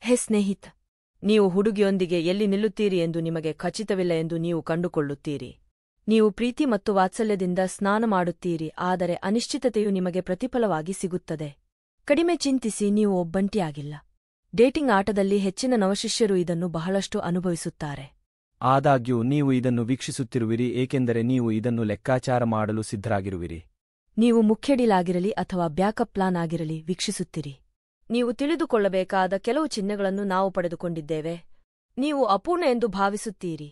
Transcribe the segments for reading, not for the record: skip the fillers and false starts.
ಹೇ ಸ್ನೇಹಿತ, ನೀವು ಹುಡುಗಿಯೊಂದಿಗೆ ಎಲ್ಲಿ ನಿಲ್ಲುತ್ತೀರಿ ಎಂದು ನಿಮಗೆ ಖಚಿತವಿಲ್ಲ ಎಂದು ನೀವು ಕಂಡುಕೊಳ್ಳುತ್ತೀರಿ. ನೀವು ಪ್ರೀತಿ ಮತ್ತು ವಾತ್ಸಲ್ಯದಿಂದ ಸ್ನಾನ ಮಾಡುತ್ತೀರಿ, ಆದರೆ ಅನಿಶ್ಚಿತತೆಯು ನಿಮಗೆ ಪ್ರತಿಫಲವಾಗಿ ಸಿಗುತ್ತದೆ. ಕಡಿಮೆ ಚಿಂತಿಸಿ, ನೀವು ಒಬ್ಬಂಟಿಯಾಗಿಲ್ಲ. ಡೇಟಿಂಗ್ ಆಟದಲ್ಲಿ ಹೆಚ್ಚಿನ ನವಶಿಷ್ಯರು ಇದನ್ನು ಬಹಳಷ್ಟು ಅನುಭವಿಸುತ್ತಾರೆ. ಆದಾಗ್ಯೂ ನೀವು ಇದನ್ನು ವೀಕ್ಷಿಸುತ್ತಿರುವಿರಿ ಏಕೆಂದರೆ ನೀವು ಇದನ್ನು ಲೆಕ್ಕಾಚಾರ ಮಾಡಲು ಸಿದ್ಧರಾಗಿರುವಿರಿ. ನೀವು ಮುಖ್ಯಡೀಲಾಗಿರಲಿ ಅಥವಾ ಬ್ಯಾಕಪ್ ಪ್ಲಾನ್ ಆಗಿರಲಿ ವೀಕ್ಷಿಸುತ್ತೀರಿ. ನೀವು ತಿಳಿದುಕೊಳ್ಳಬೇಕಾದ ಕೆಲವು ಚಿಹ್ನೆಗಳನ್ನು ನಾವು ಪಡೆದುಕೊಂಡಿದ್ದೇವೆ. ನೀವು ಅಪೂರ್ಣ ಎಂದು ಭಾವಿಸುತ್ತೀರಿ.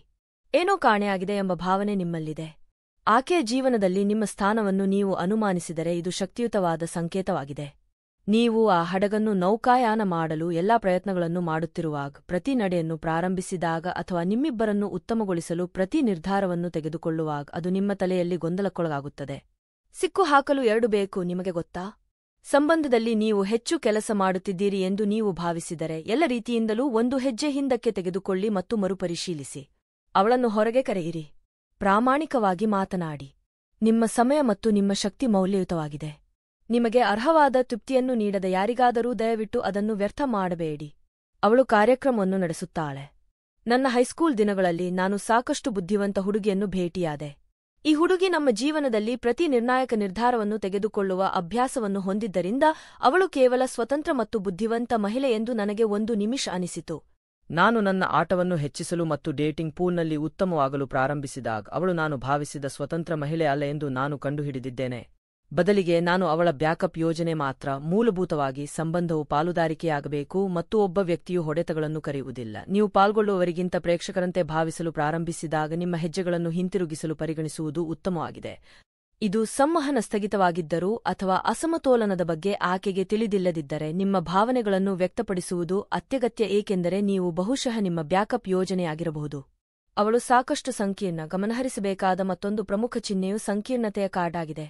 ಏನೋ ಕಾಣೆಯಾಗಿದೆ ಎಂಬ ಭಾವನೆ ನಿಮ್ಮಲ್ಲಿದೆ. ಆಕೆಯ ಜೀವನದಲ್ಲಿ ನಿಮ್ಮ ಸ್ಥಾನವನ್ನು ನೀವು ಅನುಮಾನಿಸಿದರೆ ಇದು ಶಕ್ತಿಯುತವಾದ ಸಂಕೇತವಾಗಿದೆ. ನೀವು ಆ ಹಡಗನ್ನು ನೌಕಾಯಾನ ಮಾಡಲು ಎಲ್ಲಾ ಪ್ರಯತ್ನಗಳನ್ನು ಮಾಡುತ್ತಿರುವಾಗ, ಪ್ರತಿ ನಡೆಯನ್ನು ಪ್ರಾರಂಭಿಸಿದಾಗ ಅಥವಾ ನಿಮ್ಮಿಬ್ಬರನ್ನು ಉತ್ತಮಗೊಳಿಸಲು ಪ್ರತಿ ನಿರ್ಧಾರವನ್ನು ತೆಗೆದುಕೊಳ್ಳುವಾಗ ಅದು ನಿಮ್ಮ ತಲೆಯಲ್ಲಿ ಗೊಂದಲಕ್ಕೊಳಗಾಗುತ್ತದೆ. ಸಿಕ್ಕುಹಾಕಲು ಎರಡು ಬೇಕು, ನಿಮಗೆ ಗೊತ್ತಾ? ಸಂಬಂಧದಲ್ಲಿ ನೀವು ಹೆಚ್ಚು ಕೆಲಸ ಮಾಡುತ್ತಿದ್ದೀರಿ ಎಂದು ನೀವು ಭಾವಿಸಿದರೆ ಎಲ್ಲ ರೀತಿಯಿಂದಲೂ ಒಂದು ಹೆಜ್ಜೆ ಹಿಂದಕ್ಕೆ ತೆಗೆದುಕೊಳ್ಳಿ ಮತ್ತು ಮರುಪರಿಶೀಲಿಸಿ. ಅವಳನ್ನು ಹೊರಗೆ ಕರೆಯಿರಿ. ಪ್ರಾಮಾಣಿಕವಾಗಿ ಮಾತನಾಡಿ. ನಿಮ್ಮ ಸಮಯ ಮತ್ತು ನಿಮ್ಮ ಶಕ್ತಿ ಮೌಲ್ಯಯುತವಾಗಿದೆ. ನಿಮಗೆ ಅರ್ಹವಾದ ತೃಪ್ತಿಯನ್ನು ನೀಡದ ಯಾರಿಗಾದರೂ ದಯವಿಟ್ಟು ಅದನ್ನು ವ್ಯರ್ಥ ಮಾಡಬೇಡಿ. ಅವಳು ಕಾರ್ಯಕ್ರಮವನ್ನು ನಡೆಸುತ್ತಾಳೆ. ನನ್ನ ಹೈಸ್ಕೂಲ್ ದಿನಗಳಲ್ಲಿ ನಾನು ಸಾಕಷ್ಟು ಬುದ್ಧಿವಂತ ಹುಡುಗಿಯನ್ನು ಭೇಟಿಯಾದೆ. ಈ ಹುಡುಗಿ ನಮ್ಮ ಜೀವನದಲ್ಲಿ ಪ್ರತಿ ನಿರ್ಣಾಯಕ ನಿರ್ಧಾರವನ್ನು ತೆಗೆದುಕೊಳ್ಳುವ ಅಭ್ಯಾಸವನ್ನು ಹೊಂದಿದ್ದರಿಂದ ಅವಳು ಕೇವಲ ಸ್ವತಂತ್ರ ಮತ್ತು ಬುದ್ಧಿವಂತ ಮಹಿಳೆ ಎಂದು ನನಗೆ ಒಂದು ನಿಮಿಷ ಅನಿಸಿತು. ನಾನು ನನ್ನ ಆಟವನ್ನು ಹೆಚ್ಚಿಸಲು ಮತ್ತು ಡೇಟಿಂಗ್ ಪೂಲ್ನಲ್ಲಿ ಉತ್ತಮವಾಗಲು ಪ್ರಾರಂಭಿಸಿದಾಗ ಅವಳು ನಾನು ಭಾವಿಸಿದ ಸ್ವತಂತ್ರ ಮಹಿಳೆ ಅಲ್ಲ ಎಂದು ನಾನು ಕಂಡುಹಿಡಿದಿದ್ದೇನೆ. ಬದಲಿಗೆ ನಾನು ಅವಳ ಬ್ಯಾಕಪ್ ಯೋಜನೆ ಮಾತ್ರ. ಮೂಲಭೂತವಾಗಿ ಸಂಬಂಧವು ಪಾಲುದಾರಿಕೆಯಾಗಬೇಕು ಮತ್ತು ಒಬ್ಬ ವ್ಯಕ್ತಿಯು ಹೊಡೆತಗಳನ್ನು ಕರೆಯುವುದಿಲ್ಲ. ನೀವು ಪಾಲ್ಗೊಳ್ಳುವವರಿಗಿಂತ ಪ್ರೇಕ್ಷಕರಂತೆ ಭಾವಿಸಲು ಪ್ರಾರಂಭಿಸಿದಾಗ ನಿಮ್ಮ ಹೆಜ್ಜೆಗಳನ್ನು ಹಿಂತಿರುಗಿಸಲು ಪರಿಗಣಿಸುವುದು ಉತ್ತಮವಾಗಿದೆ. ಇದು ಸಂವಹನ ಸ್ಥಗಿತವಾಗಿದ್ದರೂ ಅಥವಾ ಅಸಮತೋಲನದ ಬಗ್ಗೆ ಆಕೆಗೆ ತಿಳಿದಿಲ್ಲದಿದ್ದರೆ ನಿಮ್ಮ ಭಾವನೆಗಳನ್ನು ವ್ಯಕ್ತಪಡಿಸುವುದು ಅತ್ಯಗತ್ಯ, ಏಕೆಂದರೆ ನೀವು ಬಹುಶಃ ನಿಮ್ಮ ಬ್ಯಾಕಪ್ ಯೋಜನೆಯಾಗಿರಬಹುದು. ಅವಳು ಸಾಕಷ್ಟು ಸಂಕೀರ್ಣ. ಗಮನಹರಿಸಬೇಕಾದ ಮತ್ತೊಂದು ಪ್ರಮುಖ ಚಿಹ್ನೆಯು ಸಂಕೀರ್ಣತೆಯ ಕಾರ್ಡ್ ಆಗಿದೆ.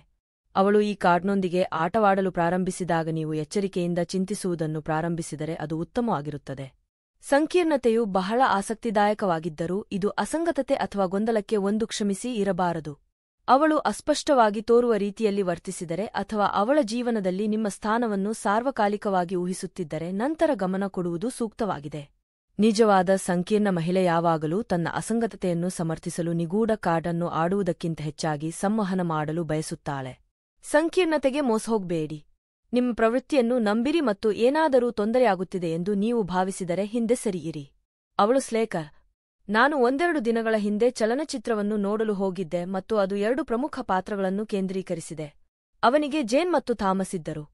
ಅವಳು ಈ ಕಾರ್ಡ್ನೊಂದಿಗೆ ಆಟವಾಡಲು ಪ್ರಾರಂಭಿಸಿದಾಗ ನೀವು ಎಚ್ಚರಿಕೆಯಿಂದ ಚಿಂತಿಸುವುದನ್ನು ಪ್ರಾರಂಭಿಸಿದರೆ ಅದು ಉತ್ತಮವಾಗಿರುತ್ತದೆ. ಸಂಕೀರ್ಣತೆಯು ಬಹಳ ಆಸಕ್ತಿದಾಯಕವಾಗಿದ್ದರೂ ಇದು ಅಸಂಗತತೆ ಅಥವಾ ಗೊಂದಲಕ್ಕೆ ಒಂದು ಕ್ಷಮಿಸಿ ಇರಬಾರದು. ಅವಳು ಅಸ್ಪಷ್ಟವಾಗಿ ತೋರುವ ರೀತಿಯಲ್ಲಿ ವರ್ತಿಸಿದರೆ ಅಥವಾ ಅವಳ ಜೀವನದಲ್ಲಿ ನಿಮ್ಮ ಸ್ಥಾನವನ್ನು ಸಾರ್ವಕಾಲಿಕವಾಗಿ ಊಹಿಸುತ್ತಿದ್ದರೆ ನಂತರ ಗಮನ ಕೊಡುವುದು ಸೂಕ್ತವಾಗಿದೆ. ನಿಜವಾದ ಸಂಕೀರ್ಣ ಮಹಿಳೆ ಯಾವಾಗಲೂ ತನ್ನ ಅಸಂಗತತೆಯನ್ನು ಸಮರ್ಥಿಸಲು ನಿಗೂಢ ಕಾರ್ಡ್ ಅನ್ನು ಆಡುವುದಕ್ಕಿಂತ ಹೆಚ್ಚಾಗಿ ಸಂವಹನ ಮಾಡಲು ಬಯಸುತ್ತಾಳೆ. ಸಂಕೀರ್ಣತೆಗೆ ಮೋಸಹೋಗಬೇಡಿ. ನಿಮ್ಮ ಪ್ರವೃತ್ತಿಯನ್ನು ನಂಬಿರಿ ಮತ್ತು ಏನಾದರೂ ತೊಂದರೆಯಾಗುತ್ತಿದೆ ಎಂದು ನೀವು ಭಾವಿಸಿದರೆ ಹಿಂದೆ ಸರಿಯಿರಿ. ಅವಳು ಸ್ಲೇಕರ್. ನಾನು ಒಂದೆರಡು ದಿನಗಳ ಹಿಂದೆ ಚಲನಚಿತ್ರವನ್ನು ನೋಡಲು ಹೋಗಿದ್ದೆ ಮತ್ತು ಅದು ಎರಡು ಪ್ರಮುಖ ಪಾತ್ರಗಳನ್ನು ಕೇಂದ್ರೀಕರಿಸಿದೆ. ಅವನಿಗೆ ಜೇನ್ ಮತ್ತು ಥಾಮಸ್ ಇದ್ದರು.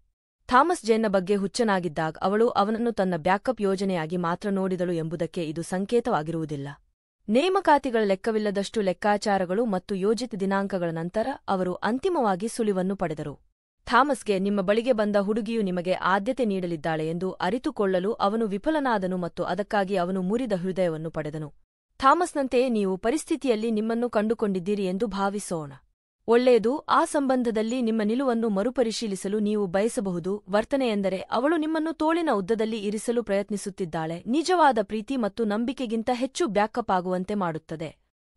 ಥಾಮಸ್ ಜೇನ್ನ ಬಗ್ಗೆ ಹುಚ್ಚನಾಗಿದ್ದಾಗ ಅವಳು ಅವನನ್ನು ತನ್ನ ಬ್ಯಾಕಪ್ ಯೋಜನೆಯಾಗಿ ಮಾತ್ರ ನೋಡಿದಳು ಎಂಬುದಕ್ಕೆ ಇದು ಸಂಕೇತವಾಗಿರುವುದಿಲ್ಲ. ನೇಮಕಾತಿಗಳ ಲೆಕ್ಕವಿಲ್ಲದಷ್ಟು ಲೆಕ್ಕಾಚಾರಗಳು ಮತ್ತು ಯೋಜಿತ ದಿನಾಂಕಗಳ ನಂತರ ಅವರು ಅಂತಿಮವಾಗಿ ಸುಳಿವನ್ನು ಪಡೆದರು. ಥಾಮಸ್ಗೆ ನಿಮ್ಮ ಬಳಿಗೆ ಬಂದ ಹುಡುಗಿಯು ನಿಮಗೆ ಆದ್ಯತೆ ನೀಡಲಿದ್ದಾಳೆ ಎಂದು ಅರಿತುಕೊಳ್ಳಲು ಅವನು ವಿಫಲನಾದನು ಮತ್ತು ಅದಕ್ಕಾಗಿ ಅವನು ಮುರಿದ ಹೃದಯವನ್ನು ಪಡೆದನು. ಥಾಮಸ್ನಂತೆಯೇ ನೀವು ಪರಿಸ್ಥಿತಿಯಲ್ಲಿ ನಿಮ್ಮನ್ನು ಕಂಡುಕೊಂಡಿದ್ದೀರಿ ಎಂದು ಭಾವಿಸೋಣ. ಒಳ್ಳೆಯದು. ಆ ಸಂಬಂಧದಲ್ಲಿ ನಿಮ್ಮ ನಿಲುವನ್ನು ಮರುಪರಿಶೀಲಿಸಲು ನೀವು ಬಯಸಬಹುದು. ವರ್ತನೆಯೆಂದರೆ ಅವಳು ನಿಮ್ಮನ್ನು ತೋಳಿನ ಉದ್ದದಲ್ಲಿ ಇರಿಸಲು ಪ್ರಯತ್ನಿಸುತ್ತಿದ್ದಾಳೆ. ನಿಜವಾದ ಪ್ರೀತಿ ಮತ್ತು ನಂಬಿಕೆಗಿಂತ ಹೆಚ್ಚು ಬ್ಯಾಕಪ್ ಆಗುವಂತೆ ಮಾಡುತ್ತದೆ.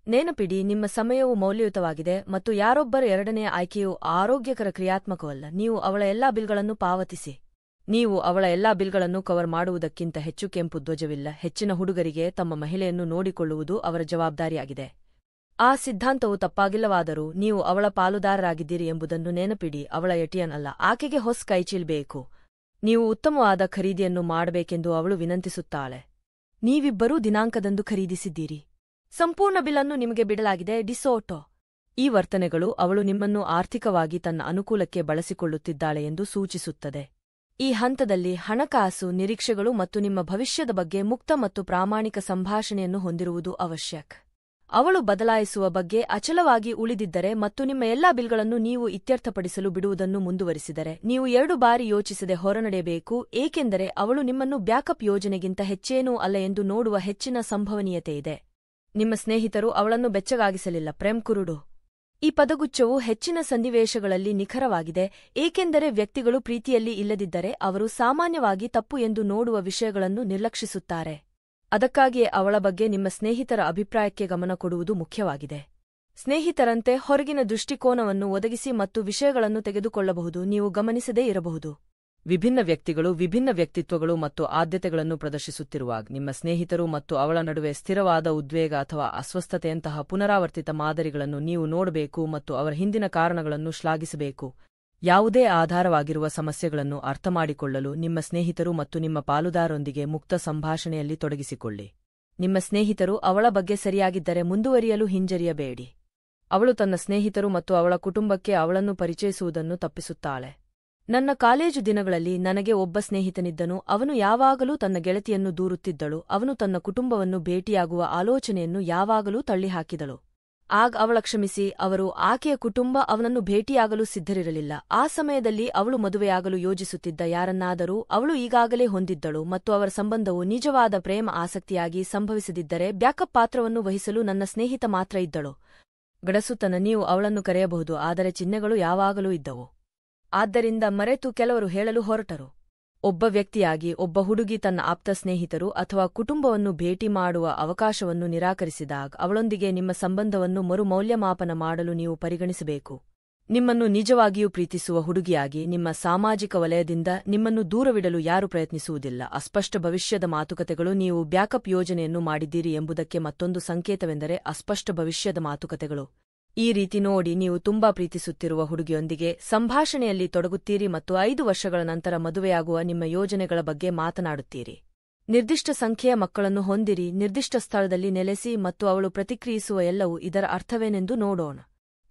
ನೆನಪಿಡಿ, ನಿಮ್ಮ ಸಮಯವು ಮೌಲ್ಯಯುತವಾಗಿದೆ ಮತ್ತು ಯಾರೊಬ್ಬರ ಎರಡನೆಯ ಆಯ್ಕೆಯು ಆರೋಗ್ಯಕರ ಕ್ರಿಯಾತ್ಮಕವಲ್ಲ. ನೀವು ಅವಳ ಎಲ್ಲಾ ಬಿಲ್ಗಳನ್ನು ಪಾವತಿಸಿ. ನೀವು ಅವಳ ಎಲ್ಲಾ ಬಿಲ್ಗಳನ್ನು ಕವರ್ ಮಾಡುವುದಕ್ಕಿಂತ ಹೆಚ್ಚು ಕೆಂಪು ಧ್ವಜವಿಲ್ಲ. ಹೆಚ್ಚಿನ ಹುಡುಗರಿಗೆ ತಮ್ಮ ಮಹಿಳೆಯನ್ನು ನೋಡಿಕೊಳ್ಳುವುದು ಅವರ ಜವಾಬ್ದಾರಿಯಾಗಿದೆ. ಆ ಸಿದ್ಧಾಂತವು ತಪ್ಪಾಗಿಲ್ಲವಾದರೂ ನೀವು ಅವಳ ಪಾಲುದಾರರಾಗಿದ್ದೀರಿ ಎಂಬುದನ್ನು ನೆನಪಿಡಿ. ಅವಳ ಎಟಿಯನ್ ಅಲ್ಲ. ಆಕೆಗೆ ಹೊಸ ಕೈಚೀಲ್ ಬೇಕು. ನೀವು ಉತ್ತಮವಾದ ಖರೀದಿಯನ್ನು ಮಾಡಬೇಕೆಂದು ಅವಳು ವಿನಂತಿಸುತ್ತಾಳೆ. ನೀವಿಬ್ಬರೂ ದಿನಾಂಕದಂದು ಖರೀದಿಸಿದ್ದೀರಿ. ಸಂಪೂರ್ಣ ಬಿಲ್ಲನ್ನು ನಿಮಗೆ ಬಿಡಲಾಗಿದೆ. ಡಿಸೋಟೋ. ಈ ವರ್ತನೆಗಳು ಅವಳು ನಿಮ್ಮನ್ನು ಆರ್ಥಿಕವಾಗಿ ತನ್ನ ಅನುಕೂಲಕ್ಕೆ ಬಳಸಿಕೊಳ್ಳುತ್ತಿದ್ದಾಳೆ ಎಂದು ಸೂಚಿಸುತ್ತದೆ. ಈ ಹಂತದಲ್ಲಿ ಹಣಕಾಸು ನಿರೀಕ್ಷೆಗಳು ಮತ್ತು ನಿಮ್ಮ ಭವಿಷ್ಯದ ಬಗ್ಗೆ ಮುಕ್ತ ಮತ್ತು ಪ್ರಾಮಾಣಿಕ ಸಂಭಾಷಣೆಯನ್ನು ಹೊಂದಿರುವುದು ಅವಶ್ಯಕ. ಅವಳು ಬದಲಾಯಿಸುವ ಬಗ್ಗೆ ಅಚಲವಾಗಿ ಉಳಿದಿದ್ದರೆ ಮತ್ತು ನಿಮ್ಮ ಎಲ್ಲಾ ಬಿಲ್ಗಳನ್ನು ನೀವು ಇತ್ಯರ್ಥಪಡಿಸಲು ಬಿಡುವುದನ್ನು ಮುಂದುವರಿಸಿದರೆ ನೀವು 2 ಬಾರಿ ಯೋಚಿಸದೆ ಹೊರನಡೆಯಬೇಕು, ಏಕೆಂದರೆ ಅವಳು ನಿಮ್ಮನ್ನು ಬ್ಯಾಕಪ್ ಯೋಜನೆಗಿಂತ ಹೆಚ್ಚೇನೂ ಅಲ್ಲ ಎಂದು ನೋಡುವ ಹೆಚ್ಚಿನ ಸಂಭವನೀಯತೆಯಿದೆ. ನಿಮ್ಮ ಸ್ನೇಹಿತರು ಅವಳನ್ನು ಬೆಚ್ಚಗಾಗಿಸಲಿಲ್ಲ. ಪ್ರೇಮ್ ಕುರುಡು. ಈ ಪದಗುಚ್ಛವು ಹೆಚ್ಚಿನ ಸನ್ನಿವೇಶಗಳಲ್ಲಿ ನಿಖರವಾಗಿದೆ, ಏಕೆಂದರೆ ವ್ಯಕ್ತಿಗಳು ಪ್ರೀತಿಯಲ್ಲಿ ಇಲ್ಲದಿದ್ದರೆ ಅವರು ಸಾಮಾನ್ಯವಾಗಿ ತಪ್ಪು ಎಂದು ನೋಡುವ ವಿಷಯಗಳನ್ನು ನಿರ್ಲಕ್ಷಿಸುತ್ತಾರೆ. ಅದಕ್ಕಾಗಿಯೇ ಅವಳ ಬಗ್ಗೆ ನಿಮ್ಮ ಸ್ನೇಹಿತರ ಅಭಿಪ್ರಾಯಕ್ಕೆ ಗಮನ ಕೊಡುವುದು ಮುಖ್ಯವಾಗಿದೆ. ಸ್ನೇಹಿತರಂತೆ ಹೊರಗಿನ ದೃಷ್ಟಿಕೋನವನ್ನು ಒದಗಿಸಿ ಮತ್ತು ವಿಷಯಗಳನ್ನು ತೆಗೆದುಕೊಳ್ಳಬಹುದು. ನೀವು ಗಮನಿಸದೇ ಇರಬಹುದು. ವಿಭಿನ್ನ ವ್ಯಕ್ತಿಗಳು ವಿಭಿನ್ನ ವ್ಯಕ್ತಿತ್ವಗಳು ಮತ್ತು ಆದ್ಯತೆಗಳನ್ನು ಪ್ರದರ್ಶಿಸುತ್ತಿರುವಾಗ ನಿಮ್ಮ ಸ್ನೇಹಿತರು ಮತ್ತು ಅವಳ ನಡುವೆ ಸ್ಥಿರವಾದ ಉದ್ವೇಗ ಅಥವಾ ಅಸ್ವಸ್ಥತೆಯಂತಹ ಪುನರಾವರ್ತಿತ ಮಾದರಿಗಳನ್ನು ನೀವು ನೋಡಬೇಕು ಮತ್ತು ಅವರ ಹಿಂದಿನ ಕಾರಣಗಳನ್ನು ಶ್ಲಾಘಿಸಬೇಕು. ಯಾವುದೇ ಆಧಾರವಾಗಿರುವ ಸಮಸ್ಯೆಗಳನ್ನು ಅರ್ಥಮಾಡಿಕೊಳ್ಳಲು ನಿಮ್ಮ ಸ್ನೇಹಿತರು ಮತ್ತು ನಿಮ್ಮ ಪಾಲುದಾರರೊಂದಿಗೆ ಮುಕ್ತ ಸಂಭಾಷಣೆಯಲ್ಲಿ ತೊಡಗಿಸಿಕೊಳ್ಳಿ. ನಿಮ್ಮ ಸ್ನೇಹಿತರು ಅವಳ ಬಗ್ಗೆ ಸರಿಯಾಗಿದ್ದರೆ ಮುಂದುವರಿಯಲು ಹಿಂಜರಿಯಬೇಡಿ. ಅವಳು ತನ್ನ ಸ್ನೇಹಿತರು ಮತ್ತು ಅವಳ ಕುಟುಂಬಕ್ಕೆ ಅವಳನ್ನು ಪರಿಚಯಿಸುವುದನ್ನು ತಪ್ಪಿಸುತ್ತಾಳೆ. ನನ್ನ ಕಾಲೇಜು ದಿನಗಳಲ್ಲಿ ನನಗೆ ಒಬ್ಬ ಸ್ನೇಹಿತನಿದ್ದನು. ಅವನು ಯಾವಾಗಲೂ ತನ್ನ ಗೆಳತಿಯನ್ನು ದೂರುತ್ತಿದ್ದಳು. ಅವನು ತನ್ನ ಕುಟುಂಬವನ್ನು ಭೇಟಿಯಾಗುವ ಆಲೋಚನೆಯನ್ನು ಯಾವಾಗಲೂ ತಳ್ಳಿಹಾಕಿದಳು. ಆಗ ಅವಳ ಕ್ಷಮಿಸಿ ಅವರು ಆಕೆಯ ಕುಟುಂಬ ಅವನನ್ನು ಭೇಟಿಯಾಗಲು ಸಿದ್ಧರಿರಲಿಲ್ಲ. ಆ ಸಮಯದಲ್ಲಿ ಅವಳು ಮದುವೆಯಾಗಲು ಯೋಜಿಸುತ್ತಿದ್ದ ಯಾರನ್ನಾದರೂ ಅವಳು ಈಗಾಗಲೇ ಹೊಂದಿದ್ದಳು ಮತ್ತು ಅವರ ಸಂಬಂಧವು ನಿಜವಾದ ಪ್ರೇಮ ಆಸಕ್ತಿಯಾಗಿ ಸಂಭವಿಸದಿದ್ದರೆ ಬ್ಯಾಕಪ್ ಪಾತ್ರವನ್ನು ವಹಿಸಲು ನನ್ನ ಸ್ನೇಹಿತ ಮಾತ್ರ ಇದ್ದಳು. ಗಡಸುತನ ನೀವು ಅವಳನ್ನು ಕರೆಯಬಹುದು, ಆದರೆ ಚಿಹ್ನೆಗಳು ಯಾವಾಗಲೂ ಇದ್ದವು. ಆದ್ದರಿಂದ ಮರೆತು ಕೆಲವರು ಹೇಳಲು ಹೊರಟರು. ಒಬ್ಬ ವ್ಯಕ್ತಿಯಾಗಿ ಒಬ್ಬ ಹುಡುಗಿ ತನ್ನ ಆಪ್ತ ಸ್ನೇಹಿತರು ಅಥವಾ ಕುಟುಂಬವನ್ನು ಭೇಟಿ ಮಾಡುವ ಅವಕಾಶವನ್ನು ನಿರಾಕರಿಸಿದಾಗ ಅವಳೊಂದಿಗೆ ನಿಮ್ಮ ಸಂಬಂಧವನ್ನು ಮರುಮೌಲ್ಯಮಾಪನ ಮಾಡಲು ನೀವು ಪರಿಗಣಿಸಬೇಕು. ನಿಮ್ಮನ್ನು ನಿಜವಾಗಿಯೂ ಪ್ರೀತಿಸುವ ಹುಡುಗಿಯಾಗಿ ನಿಮ್ಮ ಸಾಮಾಜಿಕ ವಲಯದಿಂದ ನಿಮ್ಮನ್ನು ದೂರವಿಡಲು ಯಾರೂ ಪ್ರಯತ್ನಿಸುವುದಿಲ್ಲ. ಅಸ್ಪಷ್ಟ ಭವಿಷ್ಯದ ಮಾತುಕತೆಗಳು ನೀವು ಬ್ಯಾಕಪ್ ಯೋಜನೆಯನ್ನು ಮಾಡಿದ್ದೀರಿ ಎಂಬುದಕ್ಕೆ ಮತ್ತೊಂದು ಸಂಕೇತವೆಂದರೆ ಅಸ್ಪಷ್ಟ ಭವಿಷ್ಯದ ಮಾತುಕತೆಗಳು. ಈ ರೀತಿ ನೋಡಿ, ನೀವು ತುಂಬಾ ಪ್ರೀತಿಸುತ್ತಿರುವ ಹುಡುಗಿಯೊಂದಿಗೆ ಸಂಭಾಷಣೆಯಲ್ಲಿ ತೊಡಗುತ್ತೀರಿ ಮತ್ತು 5 ವರ್ಷಗಳ ನಂತರ ಮದುವೆಯಾಗುವ ನಿಮ್ಮ ಯೋಜನೆಗಳ ಬಗ್ಗೆ ಮಾತನಾಡುತ್ತೀರಿ. ನಿರ್ದಿಷ್ಟ ಸಂಖ್ಯೆಯ ಮಕ್ಕಳನ್ನು ಹೊಂದಿರಿ, ನಿರ್ದಿಷ್ಟ ಸ್ಥಳದಲ್ಲಿ ನೆಲೆಸಿ ಮತ್ತು ಅವಳು ಪ್ರತಿಕ್ರಿಯಿಸುವ ಎಲ್ಲವೂ ಇದರ ಅರ್ಥವೇನೆಂದು ನೋಡೋಣ.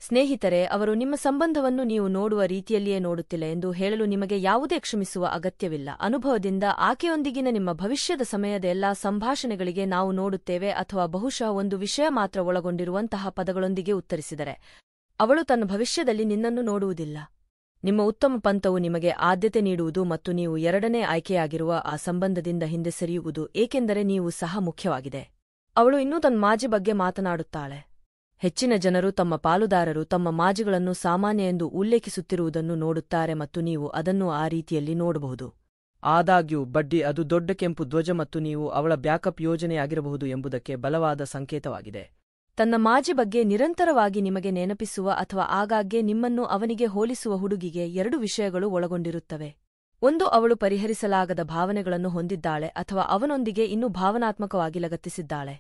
ಸ್ನೇಹಿತರೆ, ಅವರು ನಿಮ್ಮ ಸಂಬಂಧವನ್ನು ನೀವು ನೋಡುವ ರೀತಿಯಲ್ಲಿಯೇ ನೋಡುತ್ತಿಲ್ಲ ಎಂದು ಹೇಳಲು ನಿಮಗೆ ಯಾವುದೇ ಕ್ಷಮಿಸುವ ಅಗತ್ಯವಿಲ್ಲ. ಅನುಭವದಿಂದ ಆಕೆಯೊಂದಿಗಿನ ನಿಮ್ಮ ಭವಿಷ್ಯದ ಸಮಯದ ಎಲ್ಲಾ ಸಂಭಾಷಣೆಗಳಿಗೆ ನಾವು ನೋಡುತ್ತೇವೆ ಅಥವಾ ಬಹುಶಃ ಒಂದು ವಿಷಯ ಮಾತ್ರ ಒಳಗೊಂಡಿರುವಂತಹ ಪದಗಳೊಂದಿಗೆ ಉತ್ತರಿಸಿದರೆ, ಅವಳು ತನ್ನ ಭವಿಷ್ಯದಲ್ಲಿ ನಿನ್ನನ್ನು ನೋಡುವುದಿಲ್ಲ. ನಿಮ್ಮ ಉತ್ತಮ ಪಂಥವು ನಿಮಗೆ ಆದ್ಯತೆ ನೀಡುವುದು ಮತ್ತು ನೀವು ಎರಡನೇ ಆಯ್ಕೆಯಾಗಿರುವ ಆ ಸಂಬಂಧದಿಂದ ಹಿಂದೆ ಸರಿಯುವುದು, ಏಕೆಂದರೆ ನೀವು ಸಹ ಮುಖ್ಯವಾಗಿದೆ. ಅವಳು ಇನ್ನೂ ತನ್ನ ಮಾಜಿ ಬಗ್ಗೆ ಮಾತನಾಡುತ್ತಾಳೆ. ಹೆಚ್ಚಿನ ಜನರು ತಮ್ಮ ಪಾಲುದಾರರು ತಮ್ಮ ಮಾಜಿಗಳನ್ನು ಸಾಮಾನ್ಯ ಎಂದು ಉಲ್ಲೇಖಿಸುತ್ತಿರುವುದನ್ನು ನೋಡುತ್ತಾರೆ ಮತ್ತು ನೀವು ಅದನ್ನು ಆ ರೀತಿಯಲ್ಲಿ ನೋಡಬಹುದು. ಆದಾಗ್ಯೂ ಬಡ್ಡಿ ಅದು ದೊಡ್ಡ ಕೆಂಪು ಧ್ವಜ ಮತ್ತು ನೀವು ಅವಳ ಬ್ಯಾಕಪ್ ಯೋಜನೆಯಾಗಿರಬಹುದು ಎಂಬುದಕ್ಕೆ ಬಲವಾದ ಸಂಕೇತವಾಗಿದೆ. ತನ್ನ ಮಾಜಿ ಬಗ್ಗೆ ನಿರಂತರವಾಗಿ ನಿಮಗೆ ನೆನಪಿಸುವ ಅಥವಾ ಆಗಾಗ್ಗೆ ನಿಮ್ಮನ್ನು ಅವನಿಗೆ ಹೋಲಿಸುವ ಹುಡುಗಿಗೆ 2 ವಿಷಯಗಳು ಒಳಗೊಂಡಿರುತ್ತವೆ. ಒಂದು, ಅವಳು ಪರಿಹರಿಸಲಾಗದ ಭಾವನೆಗಳನ್ನು ಹೊಂದಿದ್ದಾಳೆ ಅಥವಾ ಅವನೊಂದಿಗೆ ಇನ್ನೂ ಭಾವನಾತ್ಮಕವಾಗಿ ಲಗತ್ತಿಸಿದ್ದಾಳೆ.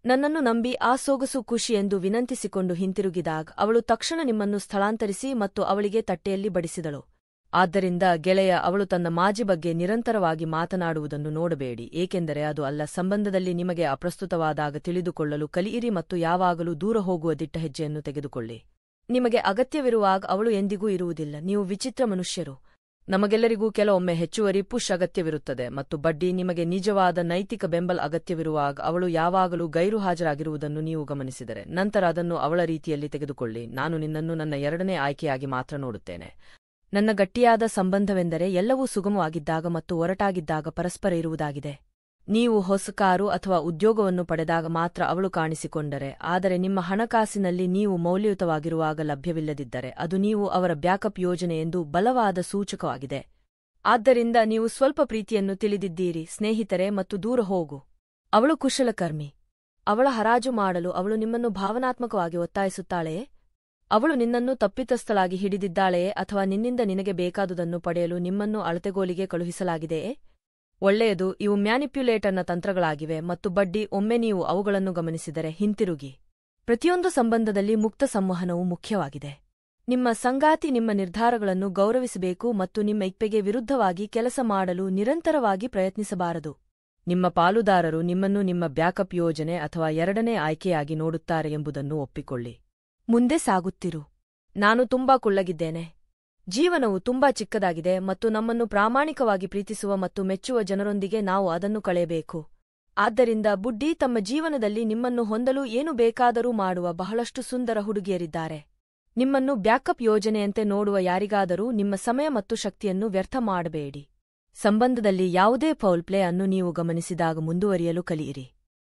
ನನ್ನನ್ನು ನಂಬಿ ಆ ಸೊಗಸು ಖುಷಿ ಎಂದು ವಿನಂತಿಸಿಕೊಂಡು ಹಿಂತಿರುಗಿದಾಗ ಅವಳು ತಕ್ಷಣ ನಿಮ್ಮನ್ನು ಸ್ಥಳಾಂತರಿಸಿ ಮತ್ತು ಅವಳಿಗೆ ತಟ್ಟೆಯಲ್ಲಿ ಬಡಿಸಿದಳು. ಆದ್ದರಿಂದ ಗೆಳೆಯ, ಅವಳು ತನ್ನ ಮಾಜಿ ಬಗ್ಗೆ ನಿರಂತರವಾಗಿ ಮಾತನಾಡುವುದನ್ನು ನೋಡಬೇಡಿ, ಏಕೆಂದರೆ ಅದು ಅಲ್ಲ. ಸಂಬಂಧದಲ್ಲಿ ನಿಮಗೆ ಅಪ್ರಸ್ತುತವಾದಾಗ ತಿಳಿದುಕೊಳ್ಳಲು ಕಲಿಯಿರಿ ಮತ್ತು ಯಾವಾಗಲೂ ದೂರ ಹೋಗುವ ದಿಟ್ಟ ಹೆಜ್ಜೆಯನ್ನು ತೆಗೆದುಕೊಳ್ಳಿ. ನಿಮಗೆ ಅಗತ್ಯವಿರುವಾಗ ಅವಳು ಎಂದಿಗೂ ಇರುವುದಿಲ್ಲ. ನೀವು ವಿಚಿತ್ರ ಮನುಷ್ಯರು. ನಮಗೆಲ್ಲರಿಗೂ ಕೆಲವೊಮ್ಮೆ ಹೆಚ್ಚುವರಿ ಪುಷ್ ಅಗತ್ಯವಿರುತ್ತದೆ ಮತ್ತು ಬಡ್ಡಿ, ನಿಮಗೆ ನಿಜವಾದ ನೈತಿಕ ಬೆಂಬಲ ಅಗತ್ಯವಿರುವಾಗ ಅವಳು ಯಾವಾಗಲೂ ಗೈರುಹಾಜರಾಗಿರುವುದನ್ನು ನೀವು ಗಮನಿಸಿದರೆ, ನಂತರ ಅದನ್ನು ಅವಳ ರೀತಿಯಲ್ಲಿ ತೆಗೆದುಕೊಳ್ಳಿ. ನಾನು ನಿನ್ನನ್ನು ನನ್ನ ಎರಡನೇ ಆಯ್ಕೆಯಾಗಿ ಮಾತ್ರ ನೋಡುತ್ತೇನೆ. ನನ್ನ ಗಟ್ಟಿಯಾದ ಸಂಬಂಧವೆಂದರೆ ಎಲ್ಲವೂ ಸುಗಮವಾಗಿದ್ದಾಗ ಮತ್ತು ಒರಟಾಗಿದ್ದಾಗ ಪರಸ್ಪರ ಇರುವುದಾಗಿದೆ. ನೀವು ಹೊಸ ಕಾರು ಅಥವಾ ಉದ್ಯೋಗವನ್ನು ಪಡೆದಾಗ ಮಾತ್ರ ಅವಳು ಕಾಣಿಸಿಕೊಂಡರೆ, ಆದರೆ ನಿಮ್ಮ ಹಣಕಾಸಿನಲ್ಲಿ ನೀವು ಮೌಲ್ಯಯುತವಾಗಿರುವಾಗ ಲಭ್ಯವಿಲ್ಲದಿದ್ದರೆ, ಅದು ನೀವು ಅವರ ಬ್ಯಾಕಪ್ ಯೋಜನೆ ಎಂದು ಬಲವಾದ ಸೂಚಕವಾಗಿದೆ. ಆದ್ದರಿಂದ ನೀವು ಸ್ವಲ್ಪ ಪ್ರೀತಿಯನ್ನು ತಿಳಿದಿದ್ದೀರಿ ಸ್ನೇಹಿತರೆ, ಮತ್ತು ದೂರ ಹೋಗು. ಅವಳು ಕುಶಲಕರ್ಮಿ. ಅವಳ ಹರಾಜು ಮಾಡಲು ಅವಳು ನಿಮ್ಮನ್ನು ಭಾವನಾತ್ಮಕವಾಗಿ ಒತ್ತಾಯಿಸುತ್ತಾಳೆಯೇ? ಅವಳು ನಿನ್ನನ್ನು ತಪ್ಪಿತಸ್ಥಳಾಗಿ ಹಿಡಿದಿದ್ದಾಳೆಯೇ ಅಥವಾ ನಿನ್ನಿಂದ ನಿನಗೆ ಬೇಕಾದುದನ್ನು ಪಡೆಯಲು ನಿಮ್ಮನ್ನು ಅಳತೆಗೋಲಿಗೆ ಕಳುಹಿಸಲಾಗಿದೆಯೇ? ಒಳ್ಳೆಯದು, ಇವು ಮ್ಯಾನಿಪ್ಯುಲೇಟರ್ನ ತಂತ್ರಗಳಾಗಿವೆ ಮತ್ತು ಬಡ್ಡಿ, ಒಮ್ಮೆ ನೀವು ಅವುಗಳನ್ನು ಗಮನಿಸಿದರೆ ಹಿಂತಿರುಗಿ. ಪ್ರತಿಯೊಂದು ಸಂಬಂಧದಲ್ಲಿ ಮುಕ್ತ ಸಂವಹನವು ಮುಖ್ಯವಾಗಿದೆ. ನಿಮ್ಮ ಸಂಗಾತಿ ನಿಮ್ಮ ನಿರ್ಧಾರಗಳನ್ನು ಗೌರವಿಸಬೇಕು ಮತ್ತು ನಿಮ್ಮ ಇಚ್ಛೆಗೆ ವಿರುದ್ಧವಾಗಿ ಕೆಲಸ ಮಾಡಲು ನಿರಂತರವಾಗಿ ಪ್ರಯತ್ನಿಸಬಾರದು. ನಿಮ್ಮ ಪಾಲುದಾರರು ನಿಮ್ಮನ್ನು ನಿಮ್ಮ ಬ್ಯಾಕಪ್ ಯೋಜನೆ ಅಥವಾ ಎರಡನೇ ಆಯ್ಕೆಯಾಗಿ ನೋಡುತ್ತಾರೆ ಎಂಬುದನ್ನು ಒಪ್ಪಿಕೊಳ್ಳಿ. ಮುಂದೆ ಸಾಗುತ್ತಿರು. ನಾನು ತುಂಬಾ ಕುಳ್ಳಗಿದ್ದೇನೆ. ಜೀವನವು ತುಂಬಾ ಚಿಕ್ಕದಾಗಿದೆ ಮತ್ತು ನಮ್ಮನ್ನು ಪ್ರಾಮಾಣಿಕವಾಗಿ ಪ್ರೀತಿಸುವ ಮತ್ತು ಮೆಚ್ಚುವ ಜನರೊಂದಿಗೆ ನಾವು ಅದನ್ನು ಕಳೆಯಬೇಕು. ಆದ್ದರಿಂದ ಬುಡ್ಡಿ, ತಮ್ಮ ಜೀವನದಲ್ಲಿ ನಿಮ್ಮನ್ನು ಹೊಂದಲು ಏನು ಬೇಕಾದರೂ ಮಾಡುವ ಬಹಳಷ್ಟು ಸುಂದರ ಹುಡುಗಿಯರಿದ್ದಾರೆ. ನಿಮ್ಮನ್ನು ಬ್ಯಾಕಪ್ ಯೋಜನೆಯಂತೆ ನೋಡುವ ಯಾರಿಗಾದರೂ ನಿಮ್ಮ ಸಮಯ ಮತ್ತು ಶಕ್ತಿಯನ್ನು ವ್ಯರ್ಥ ಮಾಡಬೇಡಿ. ಸಂಬಂಧದಲ್ಲಿ ಯಾವುದೇ ಫೌಲ್ ಪ್ಲೇ ಅನ್ನು ನೀವು ಗಮನಿಸಿದಾಗ ಮುಂದುವರಿಯಲು ಕಲಿಯಿರಿ.